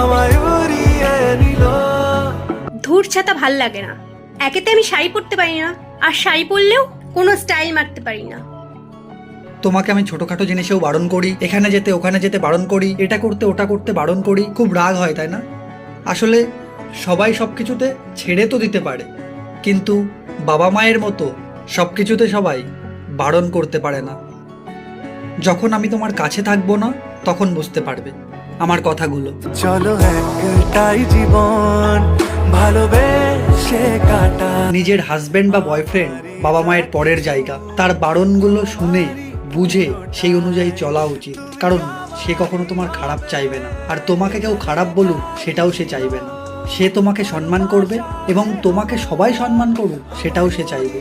আমায় উড়িয়ে নিল। ধুর ছাতা ভাল লাগে না। একেতে আমি শাড়ি পরতে পারি না, আর শাড়ি পরলেও কোনো স্টাইল মারতে পারি না। তোমাকে আমি ছোটখাটো জিনিসেও বারণ করি, এখানে যেতে ওখানে যেতে বারণ করি, এটা করতে ওটা করতে বারণ করি, খুব রাগ হয় তাই না? আসলে সবাই সব কিছুতে ছেড়ে তো দিতে পারে, কিন্তু বাবা মায়ের মতো সব কিছুতে সবাই বারণ করতে পারে না। যখন আমি তোমার কাছে থাকবো না তখন বুঝতে পারবে আমার কথাগুলো। চলো একটাই জীবন ভালোবেসে কাটা। নিজের হাজবেন্ড বা বয়ফ্রেন্ড বাবা মায়ের পরের জায়গা, তার বারণগুলো শুনে বুঝে সেই অনুযায়ী চলা উচিত, কারণ সে কখনো তোমার খারাপ চাইবে না, আর তোমাকে কেউ খারাপ বলুক সেটাও সে চাইবে না। সে তোমাকে সম্মান করবে এবং তোমাকে সবাই সম্মান করুক সেটাও সে চাইবে।